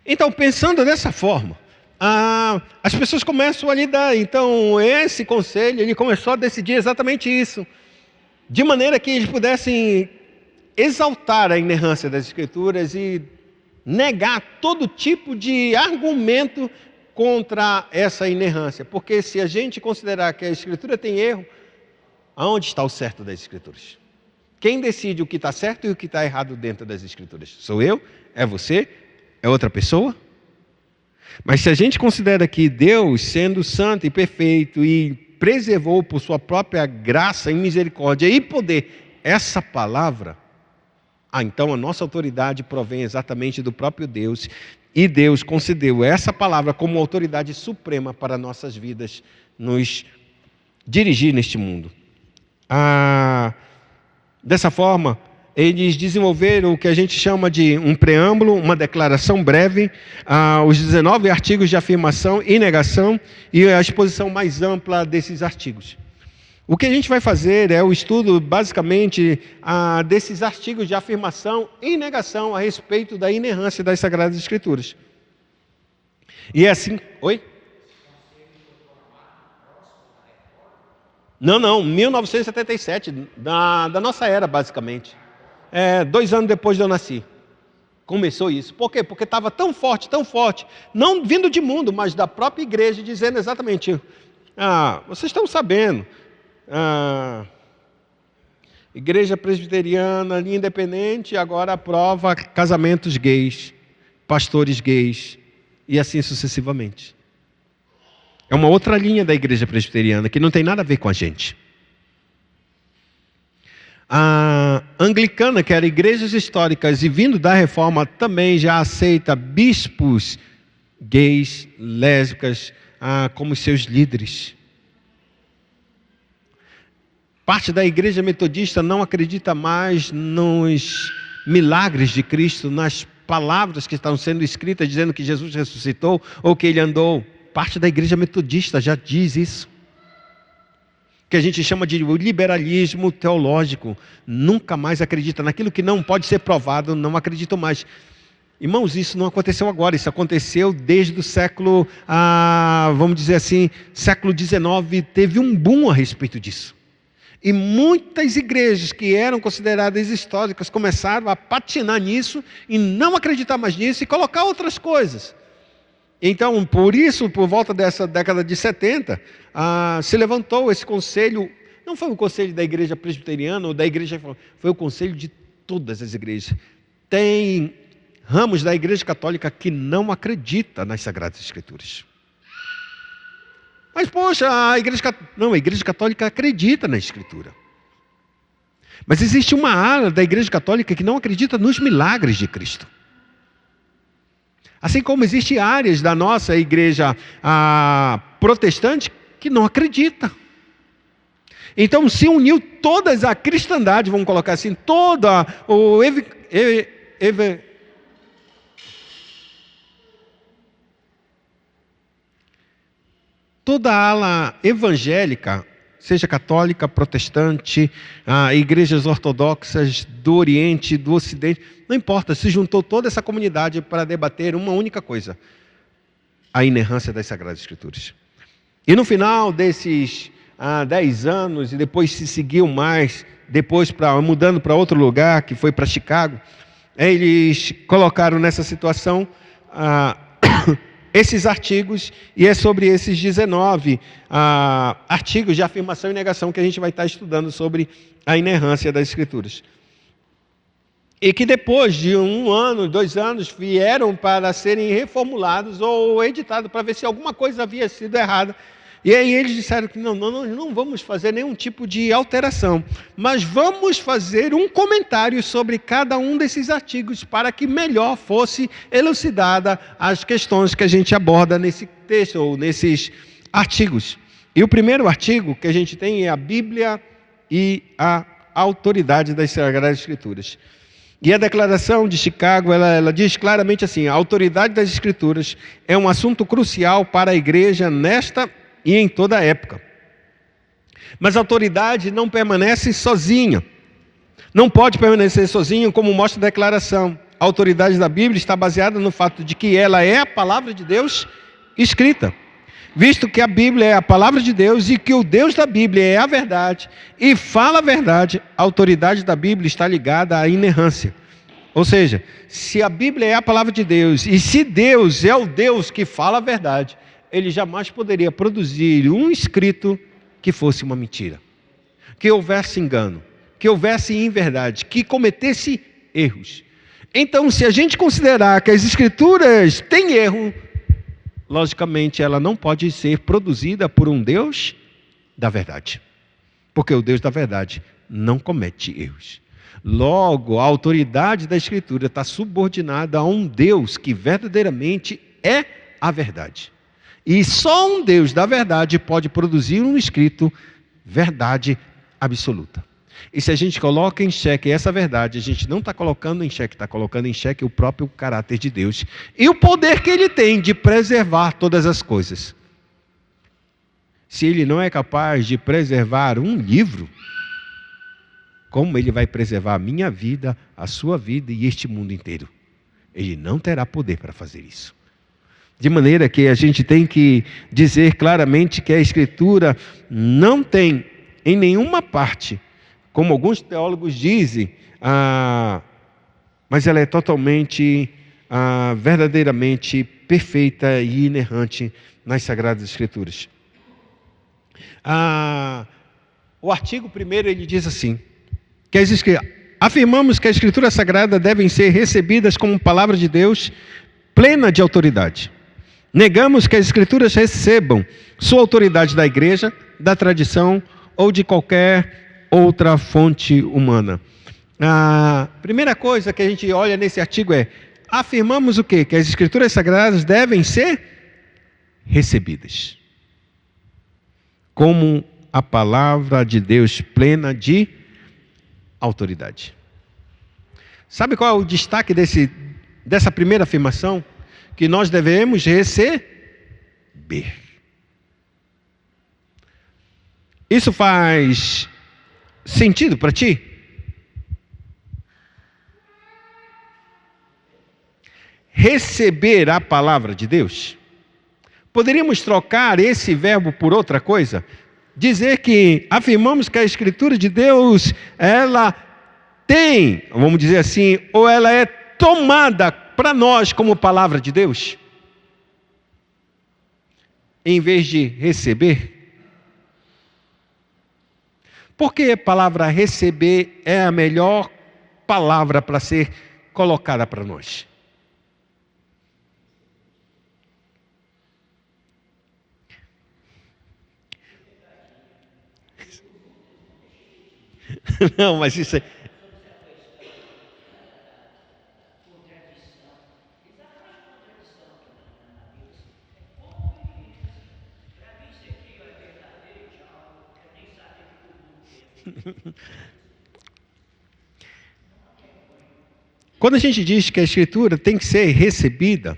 Então, pensando dessa forma, as pessoas começam a lidar. Então, esse conselho, ele começou a decidir exatamente isso, de maneira que eles pudessem exaltar a inerrância das Escrituras e negar todo tipo de argumento contra essa inerrância. Porque se a gente considerar que a Escritura tem erro, aonde está o certo das Escrituras? Quem decide o que está certo e o que está errado dentro das Escrituras? Sou eu? É você? É outra pessoa? Mas se a gente considera que Deus, sendo santo e perfeito e preservou por sua própria graça e misericórdia e poder essa palavra, então a nossa autoridade provém exatamente do próprio Deus, e Deus concedeu essa palavra como autoridade suprema para nossas vidas nos dirigir neste mundo. Dessa forma, eles desenvolveram o que a gente chama de um preâmbulo, uma declaração breve, os 19 artigos de afirmação e negação e a exposição mais ampla desses artigos. O que a gente vai fazer é o estudo, basicamente, desses artigos de afirmação e negação a respeito da inerrância das Sagradas Escrituras. E é assim... Oi? Não, 1977, da nossa era, basicamente. 2 anos depois de eu nasci. Começou isso. Por quê? Porque estava tão forte, não vindo de mundo, mas da própria igreja, dizendo exatamente, vocês estão sabendo, igreja presbiteriana, linha independente, agora aprova casamentos gays, pastores gays, e assim sucessivamente. É uma outra linha da igreja presbiteriana, que não tem nada a ver com a gente. A anglicana, que era igrejas históricas e vindo da reforma, também já aceita bispos gays, lésbicas, como seus líderes. Parte da igreja metodista não acredita mais nos milagres de Cristo, nas palavras que estão sendo escritas dizendo que Jesus ressuscitou ou que ele andou. Parte da igreja metodista já diz isso. Que a gente chama de liberalismo teológico. Nunca mais acredita naquilo que não pode ser provado, não acreditam mais. Irmãos, isso não aconteceu agora, isso aconteceu desde o século, vamos dizer assim, século XIX, teve um boom a respeito disso. E muitas igrejas que eram consideradas históricas começaram a patinar nisso e não acreditar mais nisso e colocar outras coisas. Então, por isso, por volta dessa década de 70, se levantou esse conselho, não foi o conselho da igreja presbiteriana ou da igreja, foi o conselho de todas as igrejas. Tem ramos da igreja católica que não acredita nas Sagradas Escrituras. Mas, poxa, a igreja católica acredita na Escritura. Mas existe uma ala da igreja católica que não acredita nos milagres de Cristo. Assim como existem áreas da nossa igreja protestante que não acredita. Então se uniu todas a cristandade, vamos colocar assim, toda toda a ala evangélica, seja católica, protestante, igrejas ortodoxas do Oriente, do Ocidente, não importa, se juntou toda essa comunidade para debater uma única coisa: a inerrância das Sagradas Escrituras. E no final desses 10 anos, e depois se seguiu mais, depois mudando para outro lugar, que foi para Chicago, eles colocaram nessa situação esses artigos, e é sobre esses 19 artigos de afirmação e negação que a gente vai estar estudando sobre a inerrância das Escrituras. E que depois de 1 ano, 2 anos, vieram para serem reformulados ou editados para ver se alguma coisa havia sido errada. E aí eles disseram que não vamos fazer nenhum tipo de alteração, mas vamos fazer um comentário sobre cada um desses artigos para que melhor fosse elucidada as questões que a gente aborda nesse texto ou nesses artigos. E o primeiro artigo que a gente tem é a Bíblia e a autoridade das Sagradas Escrituras. E a declaração de Chicago, ela diz claramente assim: a autoridade das Escrituras é um assunto crucial para a igreja nesta e em toda a época. Mas a autoridade não permanece sozinha. Não pode permanecer sozinha, como mostra a declaração. A autoridade da Bíblia está baseada no fato de que ela é a palavra de Deus escrita. Visto que a Bíblia é a palavra de Deus e que o Deus da Bíblia é a verdade e fala a verdade, a autoridade da Bíblia está ligada à inerrância. Ou seja, se a Bíblia é a palavra de Deus e se Deus é o Deus que fala a verdade, ele jamais poderia produzir um escrito que fosse uma mentira, que houvesse engano, que houvesse inverdade, que cometesse erros. Então, se a gente considerar que as Escrituras têm erro, logicamente ela não pode ser produzida por um Deus da verdade, porque o Deus da verdade não comete erros. Logo, a autoridade da Escritura está subordinada a um Deus que verdadeiramente é a verdade. E só um Deus da verdade pode produzir um escrito verdade absoluta. E se a gente coloca em xeque essa verdade, a gente não está colocando em xeque, está colocando em xeque o próprio caráter de Deus e o poder que Ele tem de preservar todas as coisas. Se Ele não é capaz de preservar um livro, como Ele vai preservar a minha vida, a sua vida e este mundo inteiro? Ele não terá poder para fazer isso. De maneira que a gente tem que dizer claramente que a Escritura não tem em nenhuma parte, como alguns teólogos dizem, mas ela é totalmente, verdadeiramente perfeita e inerrante nas Sagradas Escrituras. O artigo 1º ele diz assim, que afirmamos que as Escrituras Sagradas devem ser recebidas como palavra de Deus plena de autoridade. Negamos que as Escrituras recebam sua autoridade da igreja, da tradição ou de qualquer outra fonte humana. A primeira coisa que a gente olha nesse artigo é, afirmamos o quê? Que as Escrituras Sagradas devem ser recebidas como a palavra de Deus plena de autoridade. Sabe qual é o destaque dessa primeira afirmação? Que nós devemos receber. Isso faz sentido para ti? Receber a palavra de Deus? Poderíamos trocar esse verbo por outra coisa? Dizer que afirmamos que a Escritura de Deus, ela tem, vamos dizer assim, ou ela é tomada para nós como palavra de Deus, em vez de receber. Porque a palavra receber é a melhor palavra para ser colocada para nós. Não, mas isso é... Quando a gente diz que a Escritura tem que ser recebida,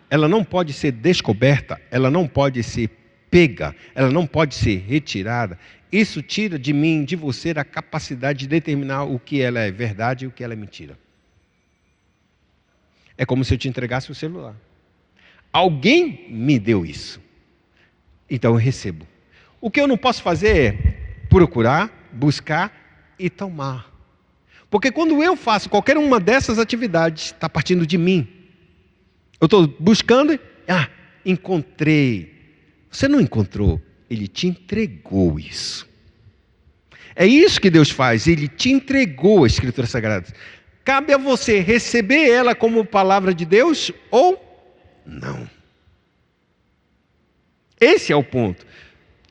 ela não pode ser descoberta, ela não pode ser pega, ela não pode ser retirada. Isso tira de mim, de você, a capacidade de determinar o que ela é verdade e o que ela é mentira. É como se eu te entregasse o celular. Alguém me deu isso, então eu recebo. O que eu não posso fazer é procurar, buscar e tomar. Porque quando eu faço qualquer uma dessas atividades, está partindo de mim. Eu estou buscando e, encontrei. Você não encontrou, Ele te entregou isso. É isso que Deus faz, Ele te entregou as Escrituras Sagradas. Cabe a você receber ela como palavra de Deus ou não. Esse é o ponto.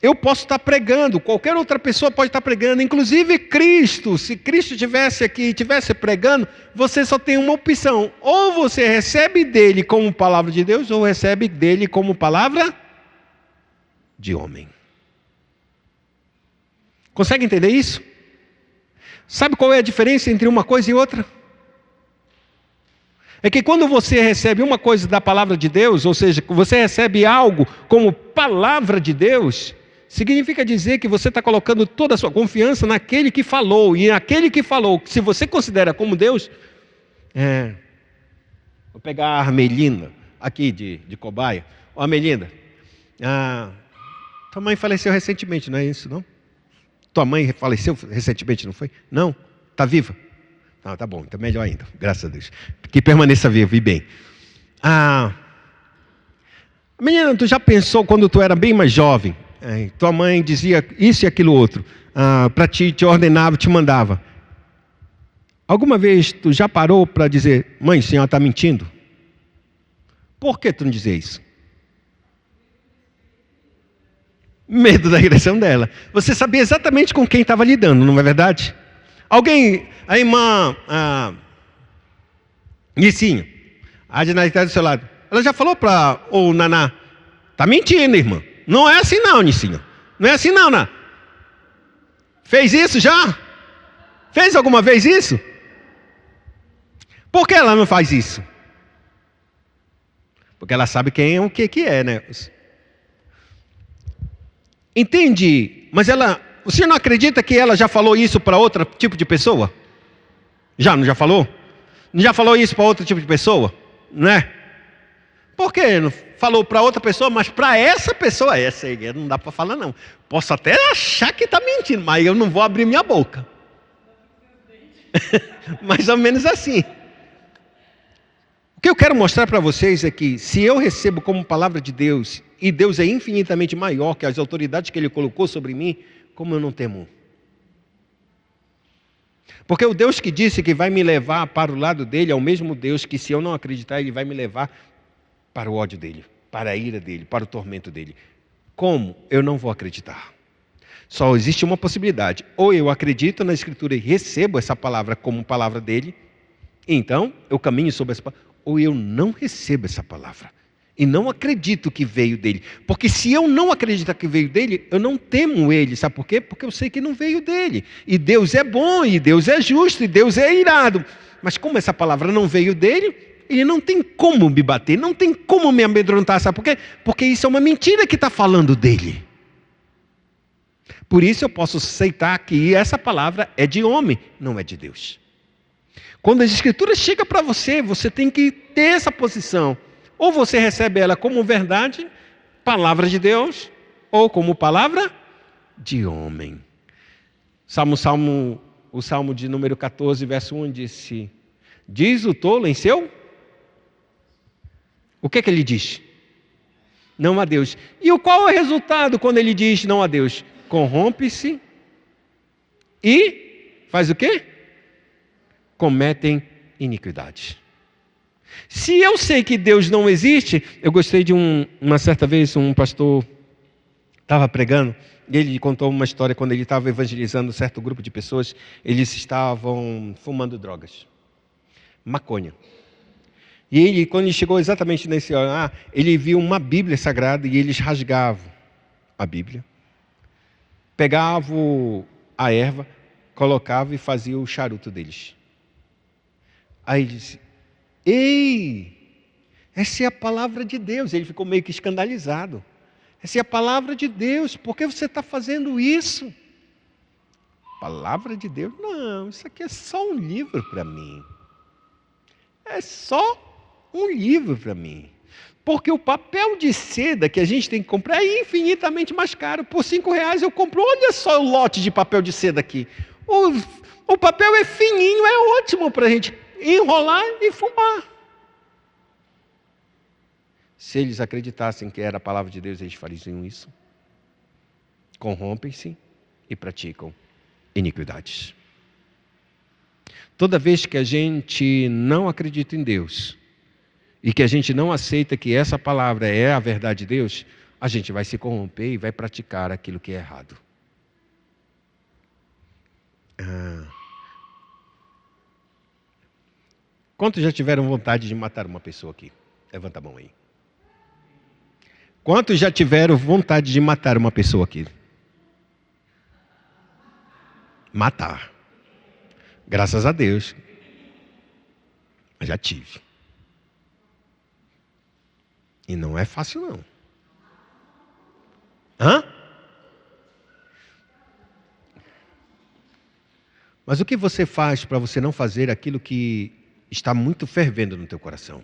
Eu posso estar pregando, qualquer outra pessoa pode estar pregando, inclusive Cristo. Se Cristo estivesse aqui e estivesse pregando, você só tem uma opção. Ou você recebe dele como palavra de Deus, ou recebe dele como palavra de homem. Consegue entender isso? Sabe qual é a diferença entre uma coisa e outra? É que quando você recebe uma coisa da palavra de Deus, ou seja, você recebe algo como palavra de Deus, significa dizer que você está colocando toda a sua confiança naquele que falou. E aquele que falou, se você considera como Deus, vou pegar a Armelina. aqui de cobaia. Ó, Amelinda, tua mãe faleceu recentemente, não é isso, não? Tua mãe faleceu recentemente, não foi? Não? Está viva? Não, tá bom, então melhor ainda, graças a Deus. Que permaneça viva e bem. Menina, tu já pensou quando tu era bem mais jovem? Tua mãe dizia isso e aquilo outro. Para ti, te ordenava, te mandava. Alguma vez tu já parou para dizer, mãe, a senhora está mentindo? Por que tu não dizia isso? Medo da agressão dela. Você sabia exatamente com quem estava lidando, não é verdade? Alguém, a irmã Nicinho, a Adinaí está do seu lado. Ela já falou para o Naná, tá mentindo, irmã. Não é assim não, Nicinho. Não é assim não, Naná. Fez isso já? Fez alguma vez isso? Por que ela não faz isso? Porque ela sabe quem é o que é, né? Entende? Mas você não acredita que ela já falou isso para outro tipo de pessoa? Não já falou? Não já falou isso para outro tipo de pessoa? Né? Por que não falou para outra pessoa, mas para essa pessoa, essa aí não dá para falar não. Posso até achar que está mentindo, mas eu não vou abrir minha boca. Mais ou menos assim. O que eu quero mostrar para vocês é que se eu recebo como palavra de Deus, e Deus é infinitamente maior que as autoridades que Ele colocou sobre mim, como eu não temo? Porque o Deus que disse que vai me levar para o lado dele é o mesmo Deus que, se eu não acreditar, Ele vai me levar para o ódio dele, para a ira dele, para o tormento dele. Como eu não vou acreditar? Só existe uma possibilidade. Ou eu acredito na Escritura e recebo essa palavra como palavra dele, então eu caminho sobre essa palavra, ou eu não recebo essa palavra e não acredito que veio dele. Porque se eu não acreditar que veio dele, eu não temo ele. Sabe por quê? Porque eu sei que não veio dele. E Deus é bom, e Deus é justo, e Deus é irado. Mas como essa palavra não veio dele, ele não tem como me bater, não tem como me amedrontar. Sabe por quê? Porque isso é uma mentira que está falando dele. Por isso eu posso aceitar que essa palavra é de homem, não é de Deus. Quando as Escrituras chegam para você, você tem que ter essa posição. Ou você recebe ela como verdade, palavra de Deus, ou como palavra de homem. O Salmo de número 14, verso 1 disse, diz o tolo em seu? O que ele diz? Não a Deus. E qual é o resultado quando ele diz não a Deus? Corrompe-se e faz o quê? Cometem iniquidade. Se eu sei que Deus não existe, eu gostei de uma certa vez, um pastor estava pregando, e ele contou uma história quando ele estava evangelizando um certo grupo de pessoas, eles estavam fumando drogas, maconha. E ele, quando ele chegou exatamente nesse hora, ele viu uma Bíblia sagrada e eles rasgavam a Bíblia, pegavam a erva, colocavam e faziam o charuto deles. Aí ele disse, ei, essa é a palavra de Deus. Ele ficou meio que escandalizado. Essa é a palavra de Deus, por que você está fazendo isso? Palavra de Deus? Não, isso aqui é só um livro para mim. É só um livro para mim. Porque o papel de seda que a gente tem que comprar é infinitamente mais caro. Por R$5 eu compro, olha só o lote de papel de seda aqui. O papel é fininho, é ótimo para a gente enrolar e fumar. Se eles acreditassem que era a palavra de Deus, eles fariam isso. Corrompem-se e praticam iniquidades. Toda vez que a gente não acredita em Deus e que a gente não aceita que essa palavra é a verdade de Deus, a gente vai se corromper e vai praticar aquilo que é errado. Quantos já tiveram vontade de matar uma pessoa aqui? Levanta a mão aí. Quantos já tiveram vontade de matar uma pessoa aqui? Matar. Graças a Deus. Já tive. E não é fácil não. Mas o que você faz para você não fazer aquilo que está muito fervendo no teu coração?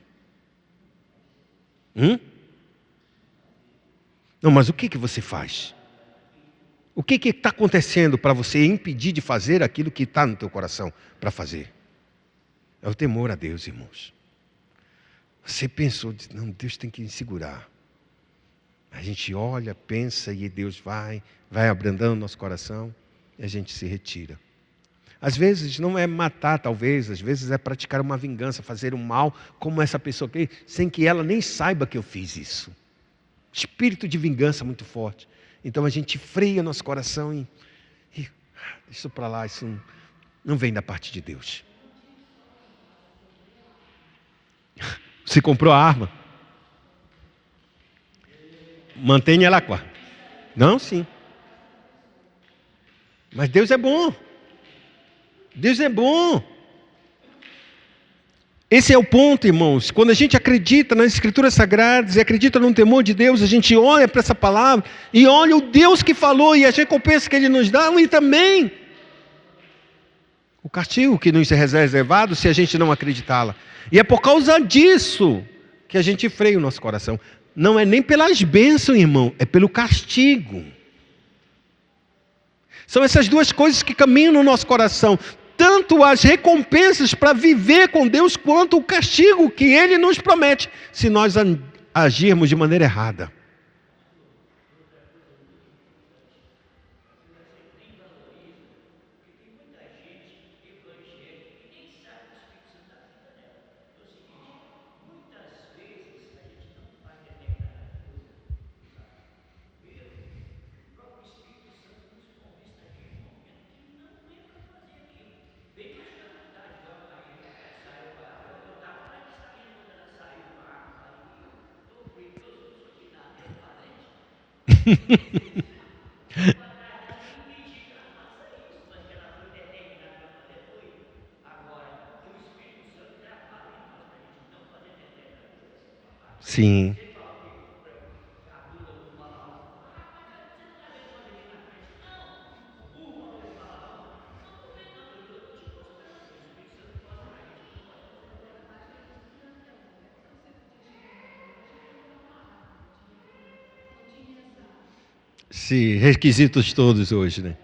Não, mas o que você faz? O que está acontecendo para você impedir de fazer aquilo que está no teu coração para fazer? É o temor a Deus, irmãos. Você pensou, não, Deus tem que me segurar. A gente olha, pensa e Deus vai abrandando nosso coração e a gente se retira. Às vezes não é matar, talvez, às vezes é praticar uma vingança, fazer um mal como essa pessoa aqui, sem que ela nem saiba que eu fiz isso. Espírito de vingança muito forte. Então a gente freia nosso coração e deixa isso para lá, isso não vem da parte de Deus. Você comprou a arma? Mantenha ela lá. Não, sim. Mas Deus é bom. Deus é bom. Esse é o ponto, irmãos. Quando a gente acredita nas Escrituras Sagradas e acredita no temor de Deus, a gente olha para essa palavra e olha o Deus que falou e as recompensas que Ele nos dá e também o castigo que nos é reservado se a gente não acreditá-la. E é por causa disso que a gente freia o nosso coração. Não é nem pelas bênçãos, irmão, é pelo castigo. São essas duas coisas que caminham no nosso coração. Tanto as recompensas para viver com Deus, quanto o castigo que Ele nos promete, se nós agirmos de maneira errada. Sim. Sim, requisitos todos hoje, né?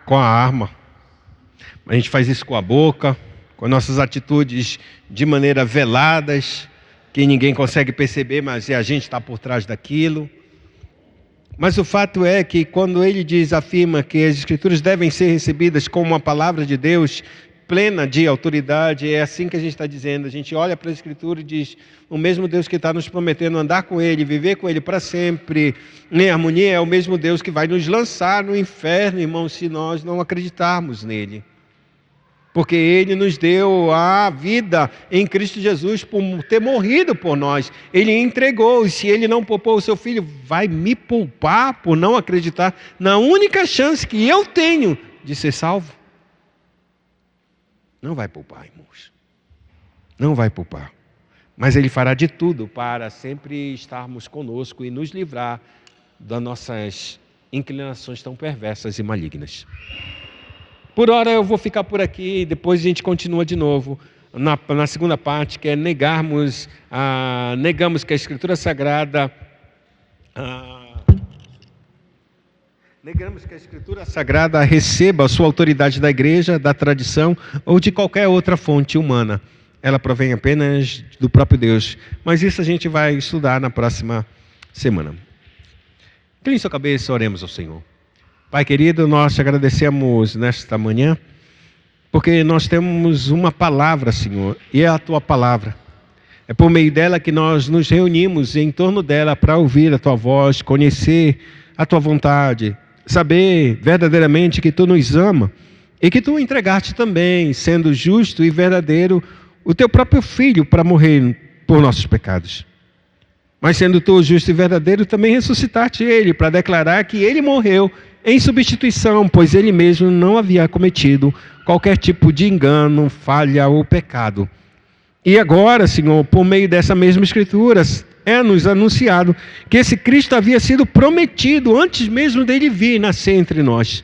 Com a arma. A gente faz isso com a boca, com nossas atitudes de maneira veladas, que ninguém consegue perceber, mas a gente está por trás daquilo. Mas o fato é que quando ele afirma que as Escrituras devem ser recebidas como uma palavra de Deus, plena de autoridade, é assim que a gente está dizendo. A gente olha para a Escritura e diz, o mesmo Deus que está nos prometendo andar com Ele, viver com Ele para sempre, em harmonia, é o mesmo Deus que vai nos lançar no inferno, irmãos, se nós não acreditarmos nele. Porque Ele nos deu a vida em Cristo Jesus por ter morrido por nós. Ele entregou, e se Ele não poupou o seu Filho, vai me poupar por não acreditar na única chance que eu tenho de ser salvo? Não vai poupar, irmãos. Não vai poupar. Mas Ele fará de tudo para sempre estarmos conosco e nos livrar das nossas inclinações tão perversas e malignas. Por hora eu vou ficar por aqui, depois a gente continua de novo na segunda parte, que é negamos que a Escritura Sagrada negamos que a Escritura Sagrada receba a sua autoridade da igreja, da tradição ou de qualquer outra fonte humana. Ela provém apenas do próprio Deus. Mas isso a gente vai estudar na próxima semana. Incline sua cabeça, oremos ao Senhor. Pai querido, nós te agradecemos nesta manhã, porque nós temos uma palavra, Senhor, e é a tua palavra. É por meio dela que nós nos reunimos em torno dela para ouvir a tua voz, conhecer a tua vontade, saber verdadeiramente que tu nos ama e que tu entregaste também, sendo justo e verdadeiro, o teu próprio Filho para morrer por nossos pecados. Mas sendo tu justo e verdadeiro, também ressuscitaste Ele para declarar que Ele morreu em substituição, pois Ele mesmo não havia cometido qualquer tipo de engano, falha ou pecado. E agora, Senhor, por meio dessa mesma Escritura, é-nos anunciado que esse Cristo havia sido prometido antes mesmo dele vir nascer entre nós.